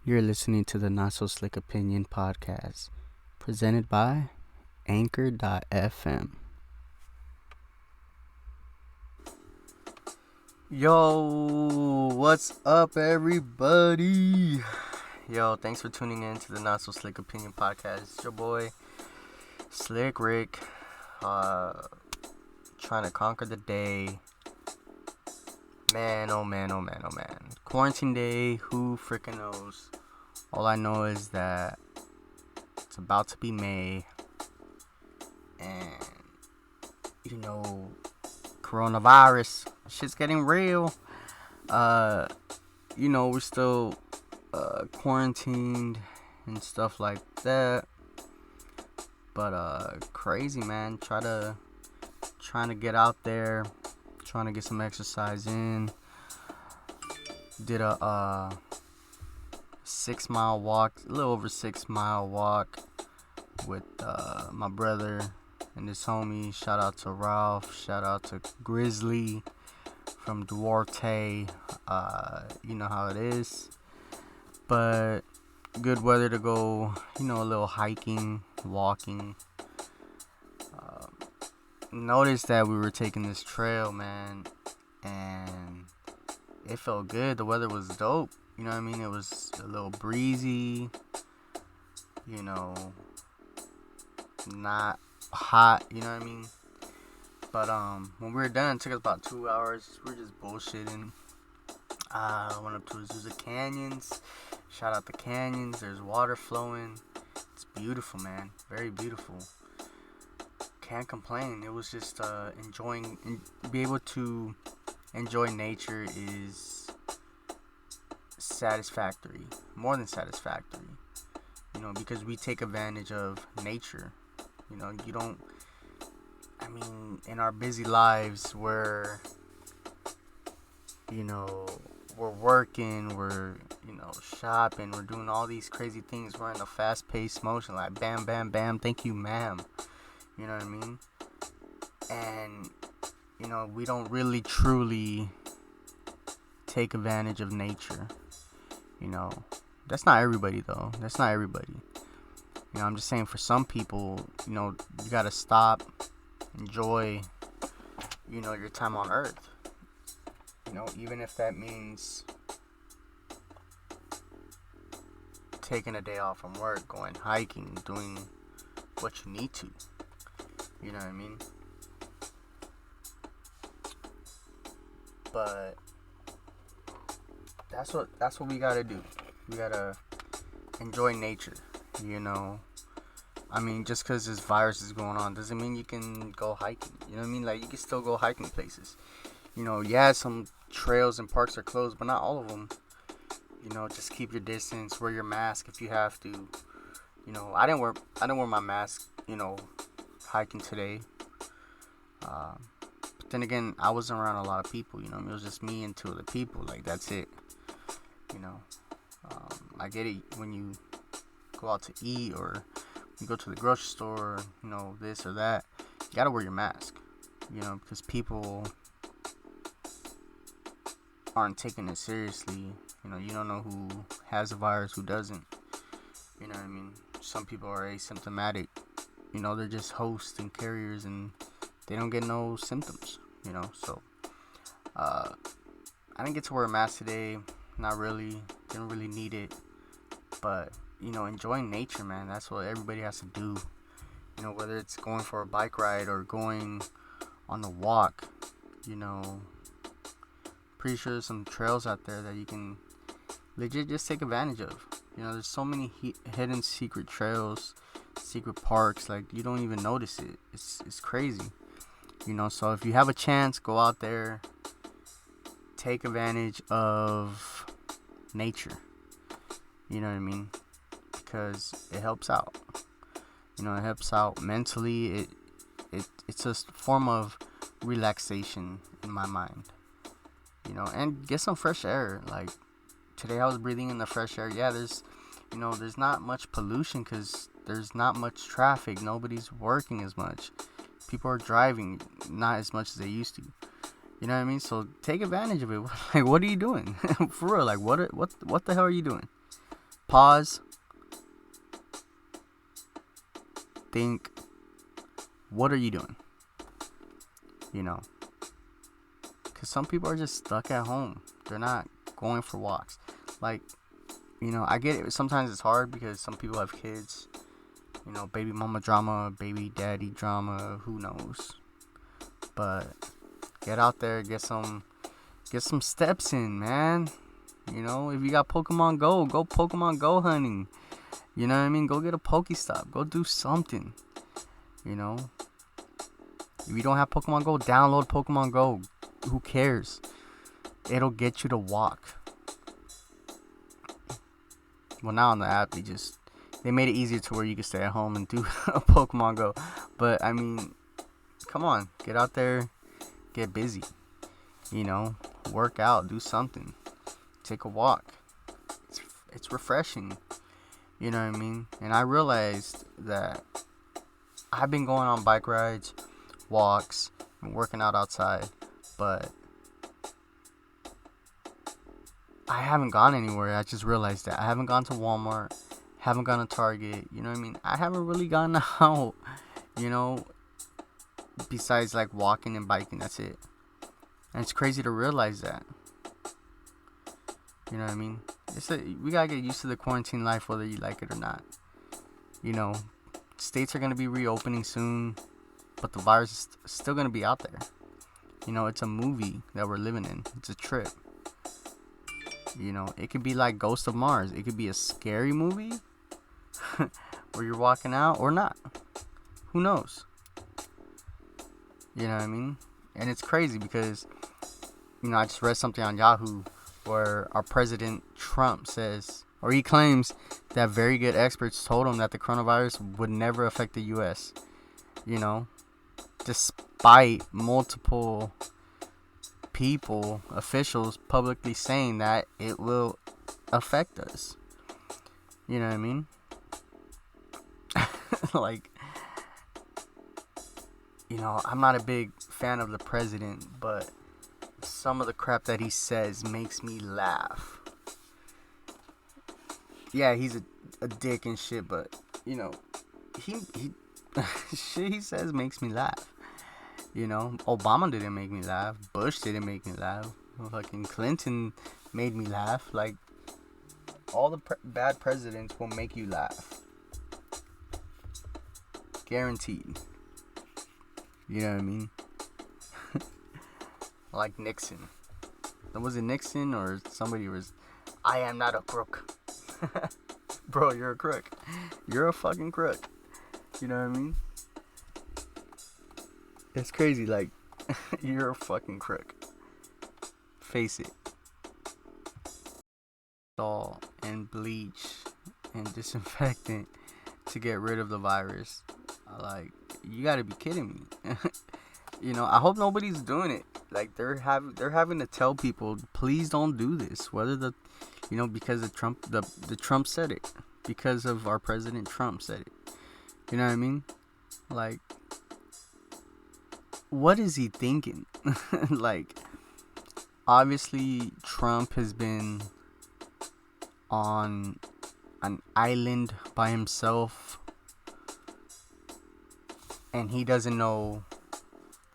You're listening to the Not So Slick Opinion podcast, presented by Anchor.fm. Yo, what's up, everybody? Yo, thanks for tuning in to the Not So Slick Opinion podcast. It's your boy, Slick Rick, trying to conquer the day. Man, oh man, oh man, oh man. Quarantine day, who freaking knows? All I know is that it's about to be May, and, coronavirus, shit's getting real. We're still quarantined and stuff like that. But crazy, man. Trying to get out there, trying to get some exercise in. Did a 6-mile walk, a little over 6-mile walk with my brother and his homie. Shout out to Ralph. Shout out to Grizzly from Duarte. You know how it is. But good weather to go, a little hiking, walking. Noticed that we were taking this trail, man, and it felt good. The weather was dope. You know what I mean? It was a little breezy, not hot, you know what I mean? But when we were done, it took us about 2 hours. We were just bullshitting. Went up to Azusa Canyons. Shout out the canyons. There's water flowing. It's beautiful, man. Very beautiful. Can't complain. It was just be able to enjoy nature is satisfactory, more than satisfactory, because we take advantage of nature. In our busy lives, we're working, we're shopping, we're doing all these crazy things. We're in a fast-paced motion, like bam, bam, bam, thank you, ma'am. You know what I mean? And we don't really truly take advantage of nature. That's not everybody, though. That's not everybody. I'm just saying, for some people, you gotta stop, enjoy, your time on Earth. Even if that means taking a day off from work, going hiking, doing what you need to. You know what I mean? But that's what we gotta do. We gotta enjoy nature. Just because this virus is going on doesn't mean you can go hiking. You know what I mean? Like, you can still go hiking places. Some trails and parks are closed, but not all of them. Just keep your distance. Wear your mask if you have to. I didn't wear my mask. Hiking today. But then again, I wasn't around a lot of people. It was just me and two other people. Like, that's it. I get it when you go out to eat or you go to the grocery store, this or that. You gotta wear your mask, because people aren't taking it seriously. You don't know who has the virus, who doesn't. You know what I mean? Some people are asymptomatic. They're just hosts and carriers, and they don't get no symptoms. So I didn't get to wear a mask today. Not really. Didn't really need it. But enjoying nature, man. That's what everybody has to do. Whether it's going for a bike ride or going on a walk. Pretty sure there's some trails out there that you can legit just take advantage of. There's so many hidden secret trails, secret parks, like you don't even notice it. It's crazy. So if you have a chance, go out there, take advantage of nature. You know what I mean? Because it helps out. It helps out mentally. It's a form of relaxation in my mind. And get some fresh air. Like, today I was breathing in the fresh air. Yeah, there's not much pollution because there's not much traffic. Nobody's working as much. People are driving not as much as they used to. You know what I mean? So take advantage of it. Like, what are you doing? For real, like, what the hell are you doing? Pause. Think, what are you doing? You know, because some people are just stuck at home. They're not going for walks. Like, you know, I get it. Sometimes it's hard because some people have kids. You know, baby mama drama, baby daddy drama, who knows. But get out there, get some steps in, man. You know, if you got Pokemon Go, go Pokemon Go hunting. You know what I mean? Go get a Pokestop. Go do something. You know? If you don't have Pokemon Go, download Pokemon Go. Who cares? It'll get you to walk. Well, now on the app, they made it easier to where you can stay at home and do a Pokemon Go. But, I mean, come on. Get out there. Get busy. You know? Work out. Do something. Take a walk. It's refreshing. You know what I mean? And I realized that I've been going on bike rides, walks, and working out outside, but I haven't gone anywhere. I just realized that. I haven't gone to Walmart, haven't gone to Target, you know what I mean? I haven't really gone out, you know, besides like walking and biking, that's it. And it's crazy to realize that. You know what I mean? We gotta get used to the quarantine life whether you like it or not. You know, states are gonna be reopening soon, but the virus is still gonna be out there. You know, it's a movie that we're living in. It's a trip. You know, it could be like Ghost of Mars. It could be a scary movie where you're walking out or not. Who knows? You know what I mean? And it's crazy because, you know, I just read something on Yahoo where our president Trump says, or he claims that very good experts told him that the coronavirus would never affect the U.S. You know, despite multiple people, officials publicly saying that it will affect us. You know what I mean? Like, you know, I'm not a big fan of the president, but some of the crap that he says makes me laugh. Yeah, he's a dick and shit, but, you know, he shit he says makes me laugh. You know, Obama didn't make me laugh. Bush didn't make me laugh. Fucking Clinton made me laugh. Like, all the bad presidents will make you laugh. Guaranteed. You know what I mean? Like Nixon. Was it Nixon or somebody was, I am not a crook. Bro, you're a crook. You're a fucking crook. You know what I mean? It's crazy, like, you're a fucking crook. Face it. All and bleach and disinfectant to get rid of the virus. Like, you gotta be kidding me. You know, I hope nobody's doing it. Like, they're having to tell people, please don't do this. Whether you know, because the Trump said it. Because of our president Trump said it. You know what I mean? Like, what is he thinking? Like, obviously Trump has been on an island by himself, and he doesn't know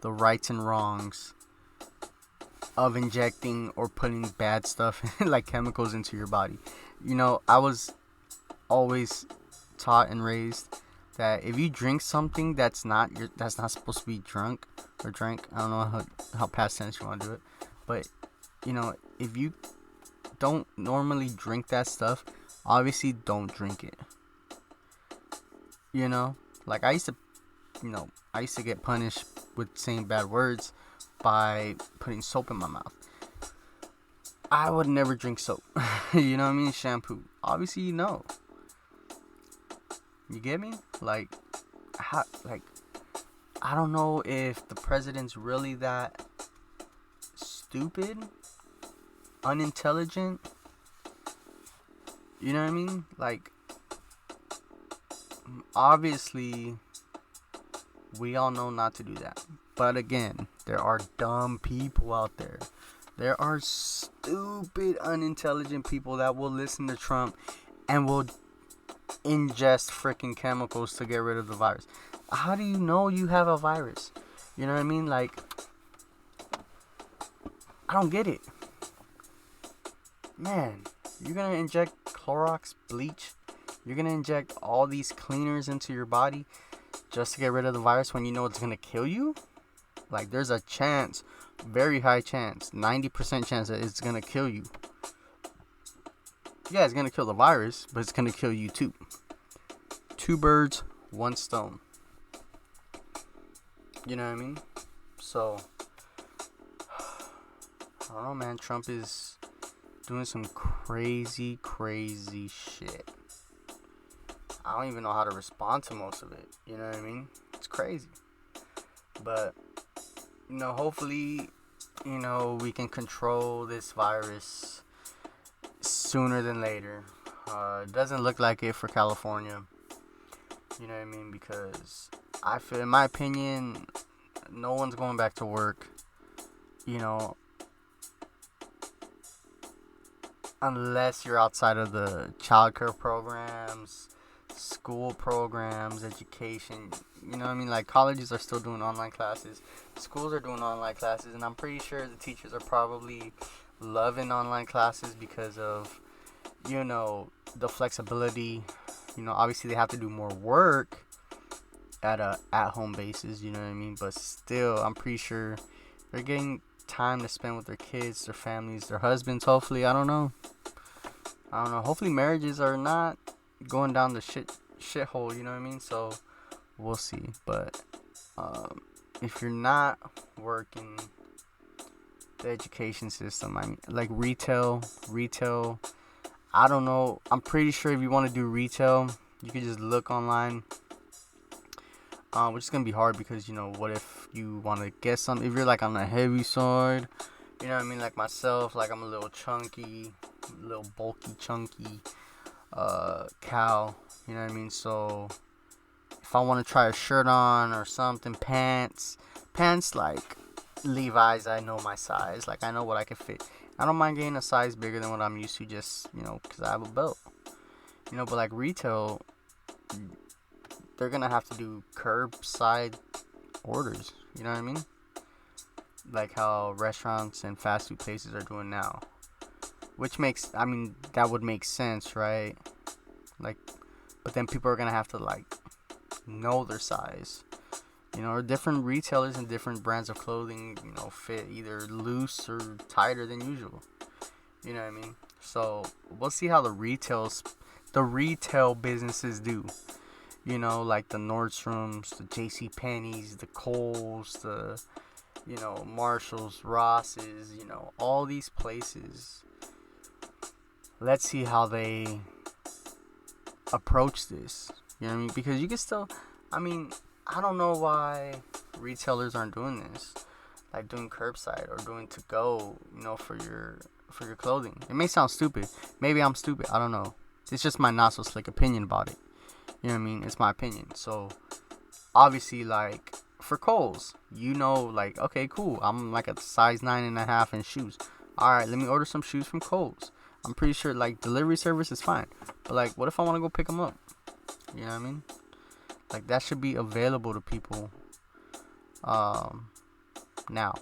the rights and wrongs of injecting or putting bad stuff like chemicals into your body. You know, I was always taught and raised that if you drink something that's not supposed to be drunk or drank, I don't know how past tense you want to do it, but you know, if you don't normally drink that stuff, obviously don't drink it. You know, like I used to get punished with saying bad words by putting soap in my mouth. I would never drink soap. You know what I mean? Shampoo. Obviously, you know. You get me? Like, I don't know if the president's really that stupid, unintelligent. You know what I mean? Like, obviously, we all know not to do that. But again, there are dumb people out there. There are stupid, unintelligent people that will listen to Trump and will ingest freaking chemicals to get rid of the virus. How do you know you have a virus? You know what I mean? Like, I don't get it. Man, you're gonna inject Clorox, bleach, you're gonna inject all these cleaners into your body just to get rid of the virus when you know it's gonna kill you? Like, there's a chance, very high chance, 90% chance that it's gonna kill you. Yeah, it's gonna kill the virus, but it's gonna kill you too. Two birds, one stone. You know what I mean? So, I don't know, man. Trump is doing some crazy, crazy shit. I don't even know how to respond to most of it. You know what I mean? It's crazy. But, hopefully, we can control this virus sooner than later. It doesn't look like it for California. You know what I mean? Because I feel, in my opinion, no one's going back to work. Unless you're outside of the childcare programs, school programs, education. You know what I mean? Like, colleges are still doing online classes. Schools are doing online classes. And I'm pretty sure the teachers are probably loving online classes because of, the flexibility. Obviously they have to do more work at a at-home basis. You know what I mean? But still, I'm pretty sure they're getting time to spend with their kids, their families, their husbands. Hopefully, I don't know. Hopefully, marriages are not going down the shithole. You know what I mean? So we'll see. But if you're not working the education system, I mean, like retail. I don't know. I'm pretty sure if you want to do retail, you can just look online. Which is gonna be hard because what if you want to get something? If you're like on the heavy side, you know what I mean, like myself, like I'm a little chunky, a little bulky, chunky, cow. You know what I mean. So if I want to try a shirt on or something, pants like Levi's, I know my size. Like I know what I can fit. I don't mind getting a size bigger than what I'm used to, just because I have a belt. But like retail, they're gonna have to do curbside orders. You know what I mean? Like how restaurants and fast food places are doing now. Which that would make sense, right? Like, but then people are gonna have to know their size. Or different retailers and different brands of clothing, fit either loose or tighter than usual. You know what I mean? So we'll see how the retail businesses do. Like the Nordstroms, the JCPenney's, the Kohl's, the, Marshall's, Ross's, all these places. Let's see how they approach this. You know what I mean? Because you can still, I don't know why retailers aren't doing this. Like doing curbside or doing to go, for your clothing. It may sound stupid. Maybe I'm stupid. I don't know. It's just my not so slick opinion about it. You know what I mean? It's my opinion. So, obviously, like, for Kohl's, like, okay, cool. I'm like a size 9.5 in shoes. Alright, let me order some shoes from Kohl's. I'm pretty sure, like, delivery service is fine. But, like, what if I want to go pick them up? You know what I mean? Like, that should be available to people now.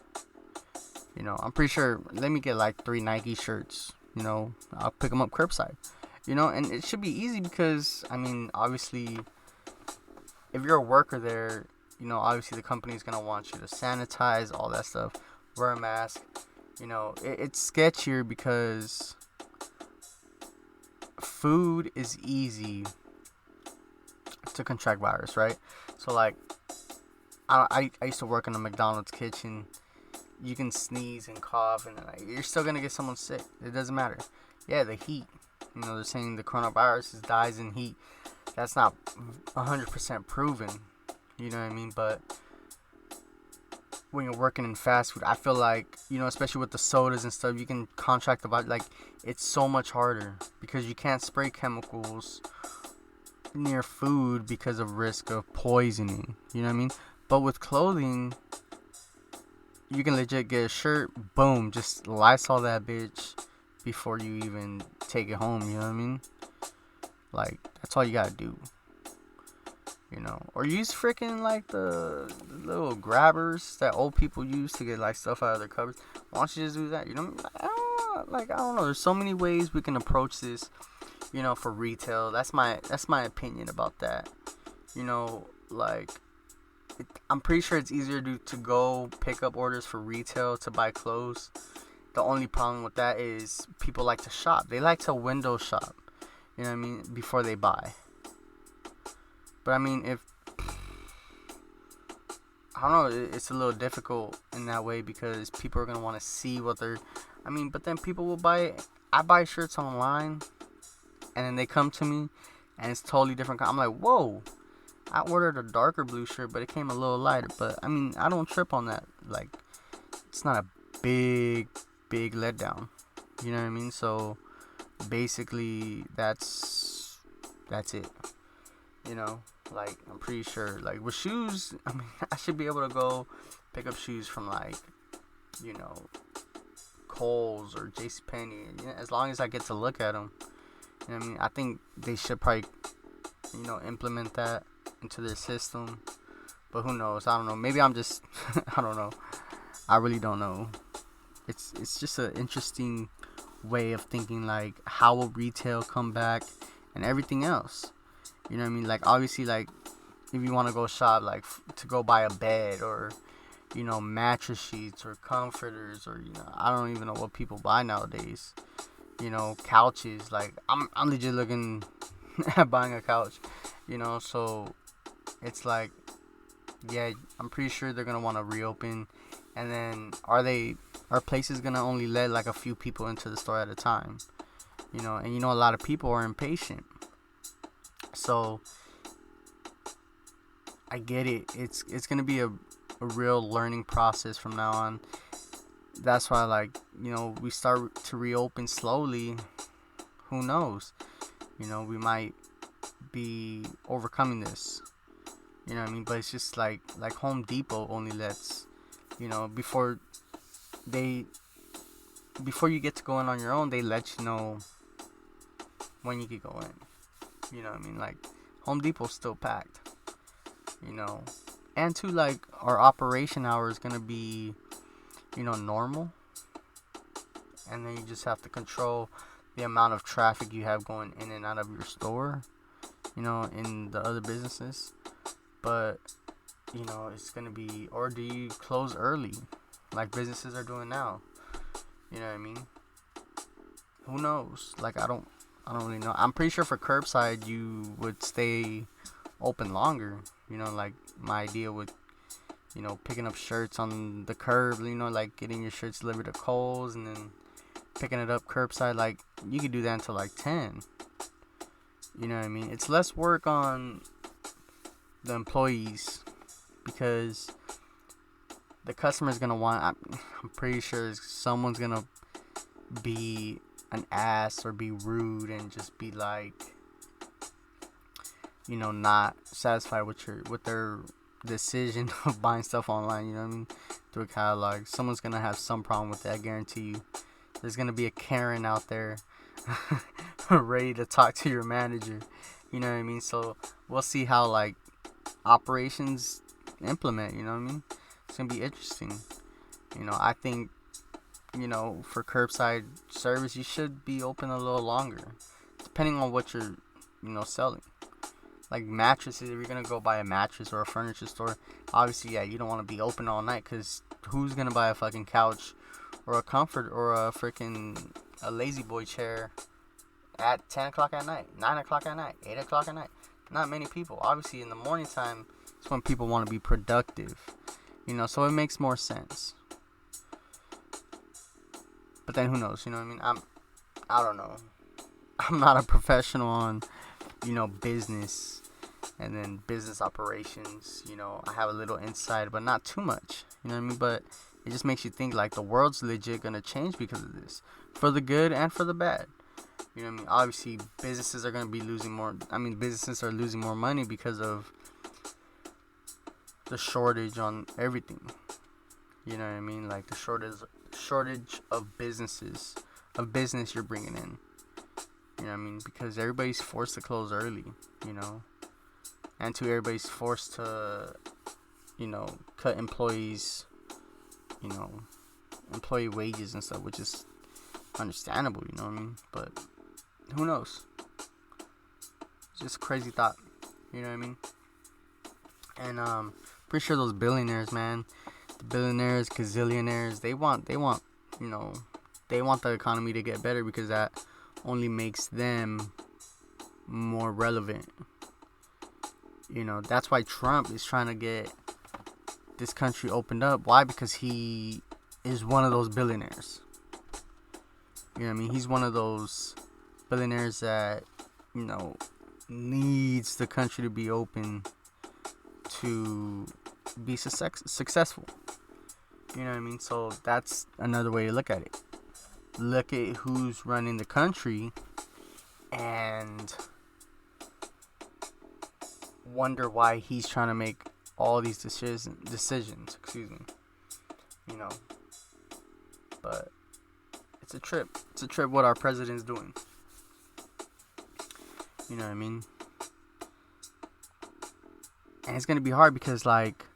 I'm pretty sure, let me get, like, 3 Nike shirts. I'll pick them up curbside. And it should be easy because, obviously, if you're a worker there, obviously the company's going to want you to sanitize, all that stuff, wear a mask. It's sketchier because food is easy to contract virus, right? So, like, I used to work in a McDonald's kitchen. You can sneeze and cough, and you're still going to get someone sick. It doesn't matter. Yeah, the heat. They're saying the coronavirus dies in heat. That's not 100% proven. You know what I mean? But when you're working in fast food, I feel like, especially with the sodas and stuff, you can contract the virus. Like, it's so much harder because you can't spray chemicals near food because of risk of poisoning. You know what I mean? But with clothing, you can legit get a shirt, boom, just Lysol that bitch before you even take it home, you know what I mean? Like, that's all you gotta do. Or use freaking like the little grabbers that old people use to get like stuff out of their cupboards. Why don't you just do that? I don't know. There's so many ways we can approach this. For retail. That's my opinion about that. Like I'm pretty sure it's easier to go pick up orders for retail to buy clothes. The only problem with that is people like to shop. They like to window shop. You know what I mean? Before they buy. But I mean, I don't know, it's a little difficult in that way because people are gonna want to see what they're. But then people will buy. I buy shirts online, and then they come to me, and it's totally different. I'm like, whoa! I ordered a darker blue shirt, but it came a little lighter. But I don't trip on that. Like, it's not a big letdown. You know what I mean? So basically, that's it. Like, I'm pretty sure, like, with shoes, I should be able to go pick up shoes from, like, Kohl's or JCPenney, as long as I get to look at them. I think they should probably, implement that into their system, but who knows? I don't know. Maybe I'm just, I don't know. I really don't know. It's just an interesting way of thinking, like, how will retail come back and everything else. You know what I mean? Like, obviously, like, if you want to go shop, like, to go buy a bed or, mattress sheets or comforters or, I don't even know what people buy nowadays. Couches. Like, I'm legit looking at buying a couch, so it's like, yeah, I'm pretty sure they're going to want to reopen. And then are places going to only let, like, a few people into the store at a time? And a lot of people are impatient. So I get it. It's gonna be a real learning process from now on. That's why, like, we start to reopen slowly. Who knows? We might be overcoming this. You know what I mean? But it's just like Home Depot only lets, before you get to go in on your own, they let you know when you could go in. You know what I mean? Like, Home Depot's still packed. And to, like, our operation hour is going to be, normal. And then you just have to control the amount of traffic you have going in and out of your store, in the other businesses. But, it's going to be, or do you close early like businesses are doing now? You know what I mean? Who knows? Like, I don't really know. I'm pretty sure for curbside you would stay open longer. Like, my idea with, picking up shirts on the curb, like getting your shirts delivered to Kohl's and then picking it up curbside, like, you could do that until like 10. You know what I mean? It's less work on the employees because the customer's going to want, I'm pretty sure someone's going to be an ass or be rude and just be like, not satisfied with their decision of buying stuff online, you know what I mean, through a catalog. Someone's gonna have some problem with it, I guarantee you. There's gonna be a Karen out there ready to talk to your manager, you know what I mean? So we'll see how, like, operations implement, you know what I mean? It's gonna be interesting. I think, for curbside service, you should be open a little longer, depending on what you're, selling. Like mattresses, if you're gonna go buy a mattress or a furniture store, obviously, yeah, you don't want to be open all night, because who's gonna buy a fucking couch or a comfort or a lazy boy chair at 10 o'clock at night, 9 o'clock at night, 8 o'clock at night? Not many people. Obviously, in the morning time, it's when people want to be productive, so it makes more sense. But then who knows, you know what I mean? I don't know. I'm not a professional on, business and then business operations. I have a little insight, but not too much, you know what I mean? But it just makes you think, like, the world's legit gonna change because of this, for the good and for the bad. You know what I mean? Obviously, businesses are gonna be losing more. Businesses are losing more money because of the shortage on everything. You know what I mean? Like, the shortage of business you're bringing in. You know what I mean? Because everybody's forced to close early, you know, and everybody's forced to, you know, cut employees, you know, employee wages and stuff, which is understandable, you know what I mean? But who knows? It's just a crazy thought, you know what I mean? And pretty sure those billionaires, man, the billionaires, gazillionaires, they want, you know, they want the economy to get better because that only makes them more relevant. You know, that's why Trump is trying to get this country opened up. Why? Because he is one of those billionaires. You know what I mean? He's one of those billionaires that, you know, needs the country to be open to be successful. You know what I mean? So that's another way to look at it. Look at who's running the country and wonder why he's trying to make all these decisions. Excuse me. You know, but it's a trip. It's a trip what our president's doing. You know what I mean? And it's gonna be hard because, like,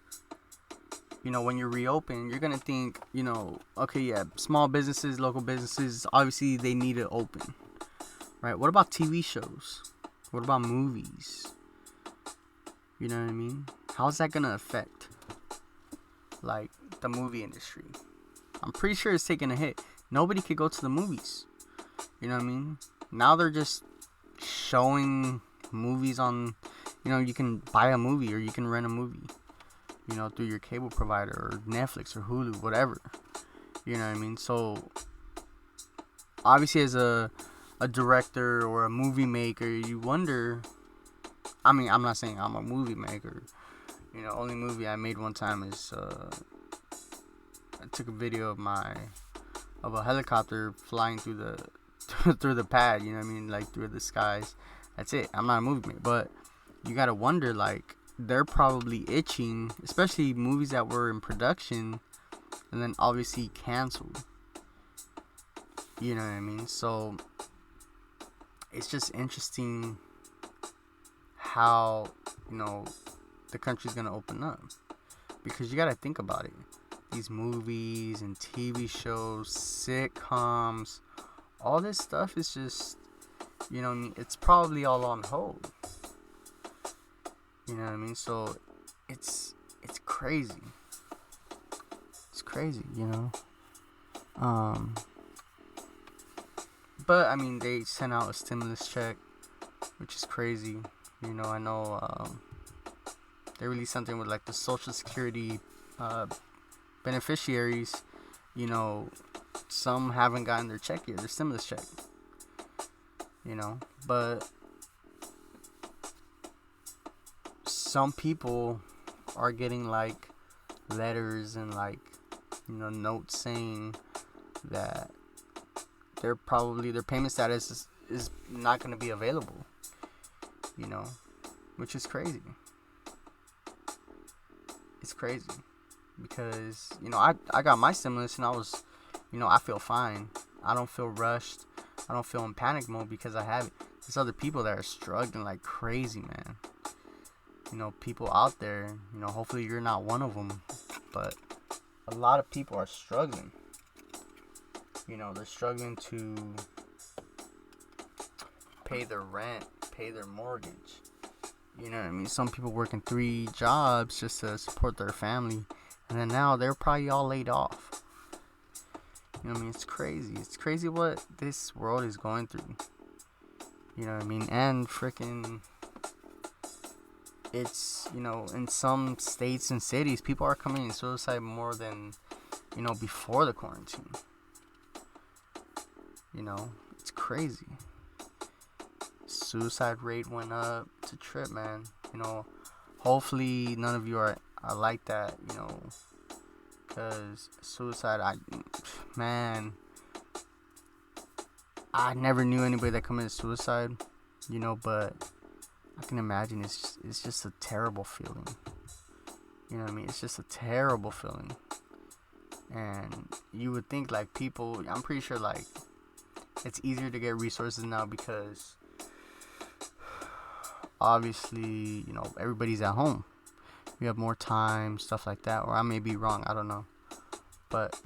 you know, when you reopen, you're gonna think, you know, okay, yeah, small businesses, local businesses, obviously they need to open, right? What about TV shows? What about movies? You know what I mean? How's that gonna affect, like, the movie industry? I'm pretty sure it's taking a hit. Nobody could go to the movies. You know what I mean? Now they're just showing movies on, you know, you can buy a movie or you can rent a movie, you know, through your cable provider or Netflix or Hulu, whatever. You know what I mean? So obviously, as a director or a movie maker, you wonder. I mean, I'm not saying I'm a movie maker. You know, only movie I made one time is I took a video of a helicopter flying through the through the pad. You know what I mean? Like, through the skies. That's it. I'm not a movie maker, but you gotta wonder, like, they're probably itching, especially movies that were in production and then obviously canceled. You know what I mean? So it's just interesting how, you know, the country's gonna open up, because you gotta think about it. These movies and TV shows, sitcoms, all this stuff is just, you know what I mean, it's probably all on hold. You know what I mean? So it's crazy. It's crazy, you know. But I mean, they sent out a stimulus check, which is crazy. You know, I know they released something with, like, the Social Security beneficiaries. You know, some haven't gotten their check yet, their stimulus check. You know, but some people are getting, like, letters and, like, you know, notes saying that their payment status is not going to be available. You know, which is crazy. It's crazy because, you know, I got my stimulus and I was, you know, I feel fine. I don't feel rushed. I don't feel in panic mode because I have it. There's other people that are struggling like crazy, man. You know, people out there, you know, hopefully you're not one of them, but a lot of people are struggling. You know, they're struggling to pay their rent, pay their mortgage. You know what I mean? Some people working 3 jobs just to support their family, and then now they're probably all laid off. You know what I mean? It's crazy. It's crazy what this world is going through. You know what I mean? And freaking, it's, you know, in some states and cities, people are committing suicide more than, you know, before the quarantine. You know, it's crazy. Suicide rate went up. It's a trip, man. You know, hopefully none of you are like that, you know, because suicide, I never knew anybody that committed suicide, you know, but I can imagine it's just a terrible feeling. You know what I mean? It's just a terrible feeling. And you would think, like, people, I'm pretty sure, like, it's easier to get resources now because obviously, everybody's at home. We have more time, stuff like that. Or I may be wrong, I don't know. But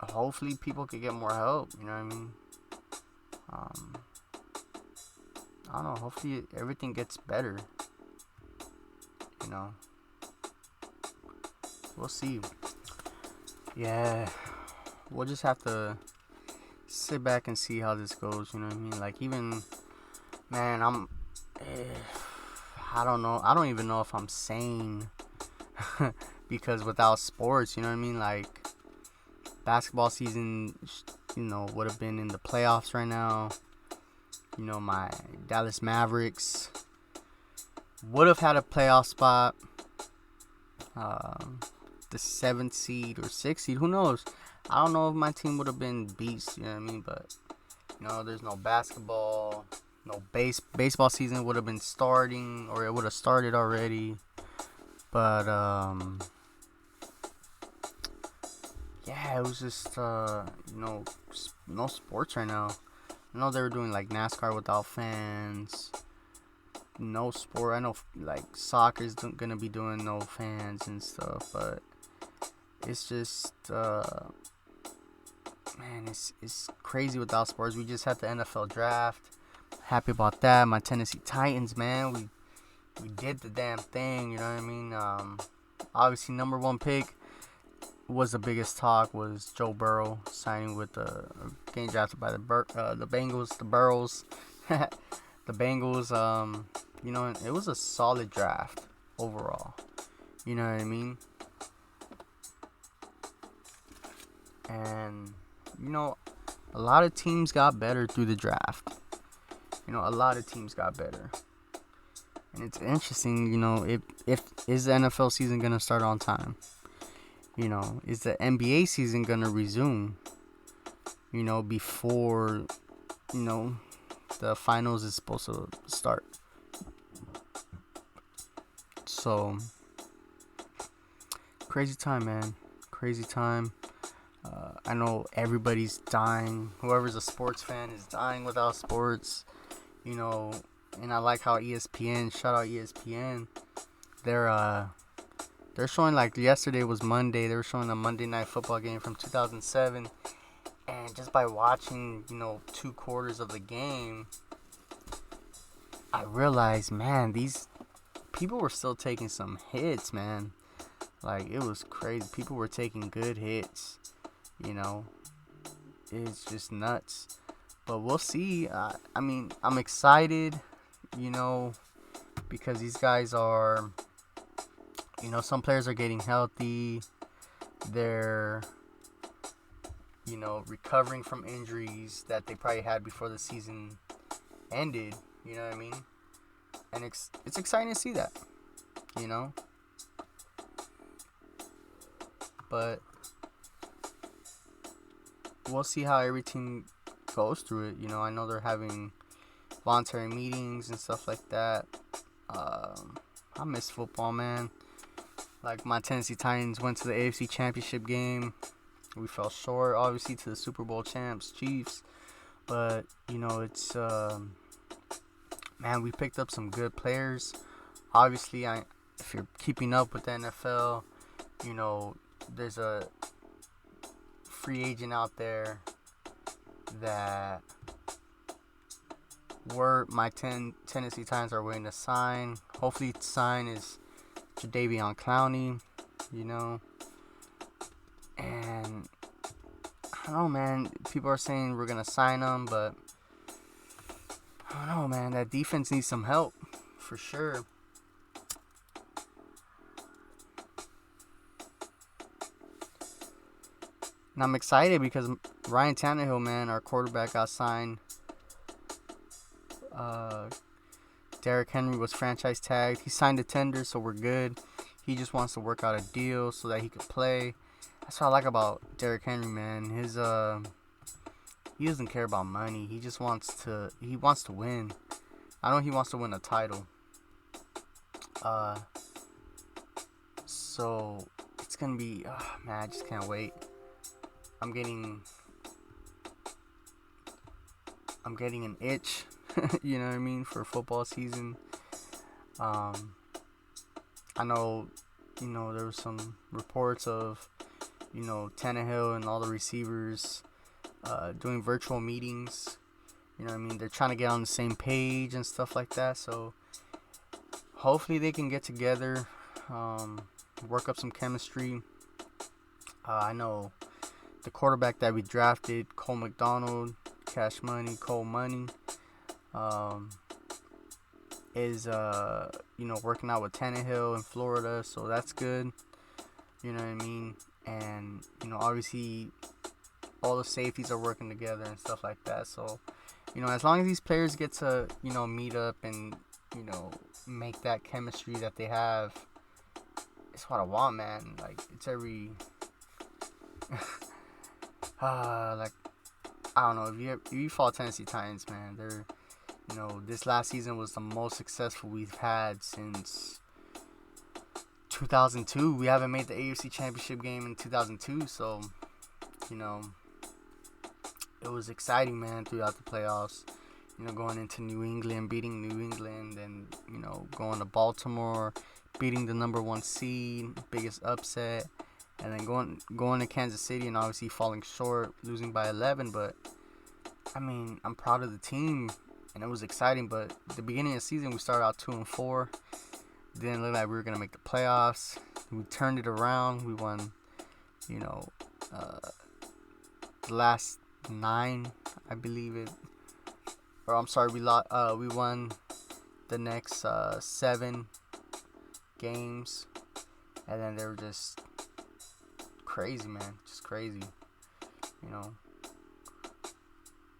hopefully people could get more help, you know what I mean? I don't know, hopefully everything gets better. We'll see. Yeah, we'll just have to sit back and see how this goes, you know what I mean? Like, even, man, I don't know. I don't even know if I'm sane because without sports, you know what I mean? Like, basketball season, would have been in the playoffs right now. My Dallas Mavericks would have had a playoff spot. The 7th seed or 6th seed, who knows? I don't know if my team would have been beasts, you know what I mean? But, there's no basketball. No baseball season would have been starting, or it would have started already. But, yeah, it was just, no sports right now. I know they were doing like NASCAR without fans. No sport. I know like soccer's gonna be doing no fans and stuff, but it's just, man, it's crazy without sports. We just had the NFL draft. Happy about that. My Tennessee Titans, man, we did the damn thing. You know what I mean? Obviously, number one pick was the biggest talk was Joe Burrow signing with getting drafted by the Bengals, the Burrows, the Bengals. It was a solid draft overall. You know what I mean? And a lot of teams got better through the draft. A lot of teams got better. And it's interesting, if is the NFL season going to start on time? Is the NBA season going to resume? Before, the finals is supposed to start. So, crazy time, man. Crazy time. I know everybody's dying. Whoever's a sports fan is dying without sports. And I like how ESPN, shout out ESPN, they're showing, like, yesterday was Monday, they were showing the Monday Night Football game from 2007, and just by watching, 2 quarters of the game, I realized, man, these people were still taking some hits, man. Like, it was crazy. People were taking good hits, It's just nuts. But we'll see. I mean, I'm excited, because these guys are, some players are getting healthy. They're, recovering from injuries that they probably had before the season ended. You know what I mean? And it's exciting to see that, But we'll see how everything goes through it. I know they're having voluntary meetings and stuff like that. I miss football, man. Like, my Tennessee Titans went to the AFC Championship game. We fell short, obviously, to the Super Bowl champs, Chiefs. But, it's, man, we picked up some good players. Obviously, if you're keeping up with the NFL, there's a free agent out there that my Tennessee Titans are waiting to sign. Hopefully, to sign is Jadeveon Clowney, And I don't know, man. People are saying we're gonna sign him, but I don't know, man. That defense needs some help for sure. And I'm excited because Ryan Tannehill, man, our quarterback, got signed. Derrick Henry was franchise tagged. He signed a tender, so we're good. He just wants to work out a deal so that he could play. That's what I like about Derrick Henry, man. He doesn't care about money. He just wants to win. I know he wants to win a title. So it's gonna be, man, I just can't wait. I'm getting I'm getting an itch, you know what I mean, for football season. Um, I know, there was some reports of, Tannehill and all the receivers doing virtual meetings. You know what I mean? They're trying to get on the same page and stuff like that. So hopefully they can get together, work up some chemistry. I know the quarterback that we drafted, Cole McDonald, Cash Money, Cole Money, is working out with Tannehill in Florida, so that's good. You know what I mean? And obviously all the safeties are working together and stuff like that. So as long as these players get to meet up and make that chemistry that they have, it's what I want, man. Like, it's every like, I don't know, if you follow Tennessee Titans, man, they're this last season was the most successful we've had since 2002. We haven't made the AFC Championship game in 2002, so it was exciting, man, throughout the playoffs. Going into New England, beating New England, and going to Baltimore, beating the number 1 seed, biggest upset, and then going to Kansas City and obviously falling short, losing by 11. But I mean, I'm proud of the team, and it was exciting. But at the beginning of the season, we started out 2-4. Didn't look like we were gonna make the playoffs. We turned it around. We won, the last 9, I believe it. Or I'm sorry, we won the next 7 games, and then they were just crazy, man, just crazy.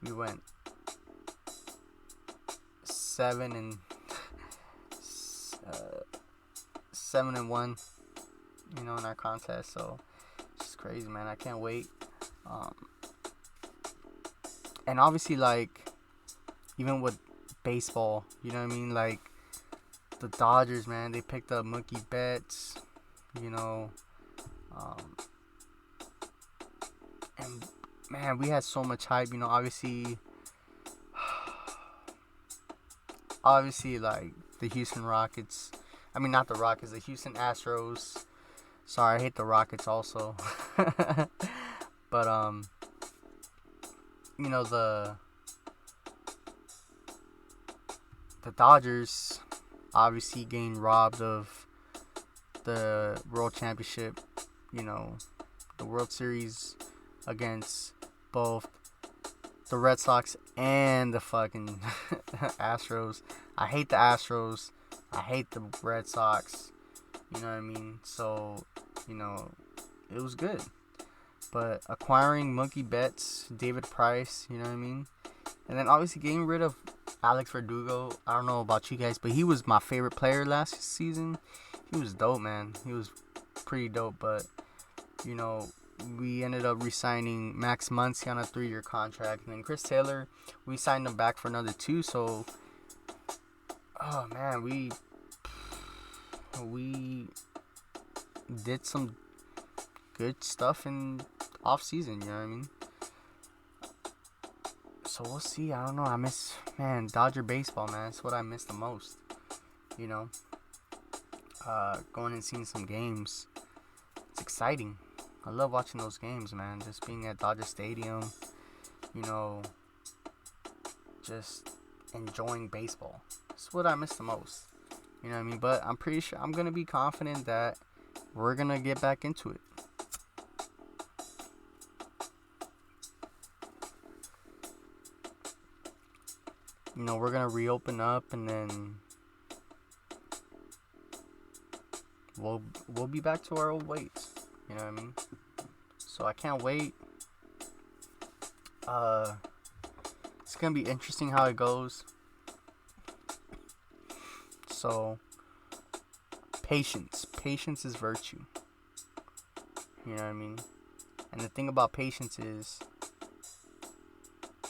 We went 7-1, in our contest. So it's just crazy, man. I can't wait. And obviously, like, even with baseball, you know what I mean? Like, the Dodgers, man, they picked up Mookie Betts, and man, we had so much hype, obviously, like, the Houston Rockets, not the Rockets, the Houston Astros. Sorry, I hate the Rockets also. But, the Dodgers obviously getting robbed of the World Championship, the World Series against both the Red Sox and the fucking Astros. I hate the Astros. I hate the Red Sox. You know what I mean? So, it was good. But acquiring Mookie Betts, David Price, you know what I mean? And then obviously getting rid of Alex Verdugo. I don't know about you guys, but he was my favorite player last season. He was dope, man. He was pretty dope. But, we ended up re-signing Max Muncy on a 3-year contract. And then Chris Taylor, we signed him back for another 2. So, oh, man, we did some good stuff in off season, you know what I mean? So we'll see. I don't know. I miss, man, Dodger baseball, man. That's what I miss the most. Going and seeing some games. It's exciting. I love watching those games, man. Just being at Dodger Stadium, just enjoying baseball. It's what I miss the most. You know what I mean? But I'm pretty sure I'm going to be confident that we're going to get back into it. We're going to reopen up, and then we'll be back to our old weights. You know what I mean? So I can't wait. It's going to be interesting how it goes. So, patience. Patience is virtue. You know what I mean? And the thing about patience is,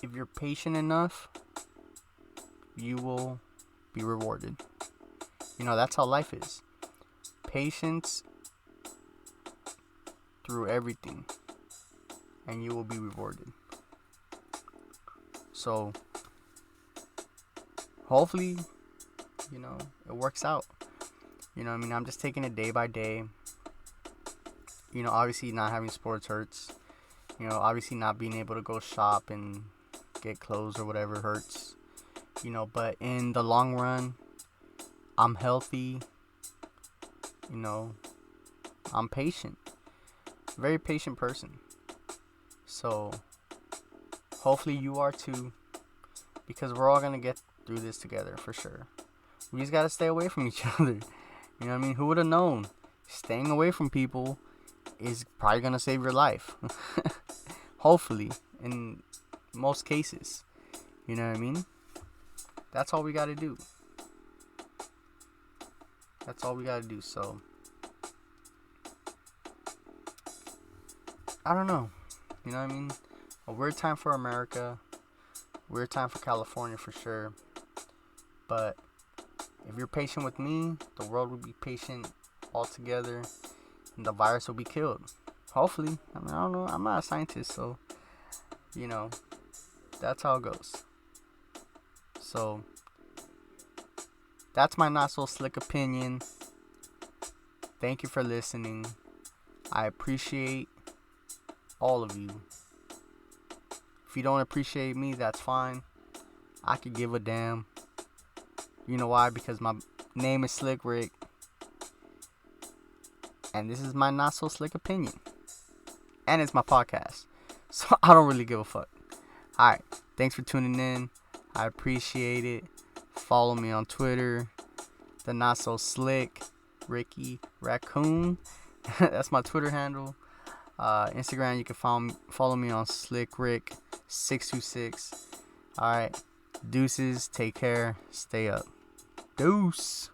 if you're patient enough, you will be rewarded. That's how life is. Patience through everything, and you will be rewarded. So, hopefully, it works out. I'm just taking it day by day. Obviously not having sports hurts. Obviously not being able to go shop and get clothes or whatever hurts. But in the long run, I'm healthy. I'm patient. Very patient person. So hopefully you are too, because we're all gonna get through this together for sure. We just gotta stay away from each other. Who would have known? Staying away from people is probably gonna save your life. Hopefully, in most cases. You know what I mean? That's all we gotta do. That's all we gotta do. So, I don't know. You know what I mean? A weird time for America. Weird time for California for sure. But if you're patient with me, the world will be patient altogether, and the virus will be killed. Hopefully. I don't know. I'm not a scientist, so that's how it goes. So that's my not so slick opinion. Thank you for listening. I appreciate all of you. If you don't appreciate me, that's fine. I could give a damn. You know why? Because my name is Slick Rick, and this is my not so slick opinion, and it's my podcast, so I don't really give a fuck. Alright, thanks for tuning in. I appreciate it. Follow me on Twitter, the not so slick Ricky Raccoon. That's my Twitter handle. Instagram, you can follow me on Slick Rick 626. Alright, deuces, take care, stay up. Deuce.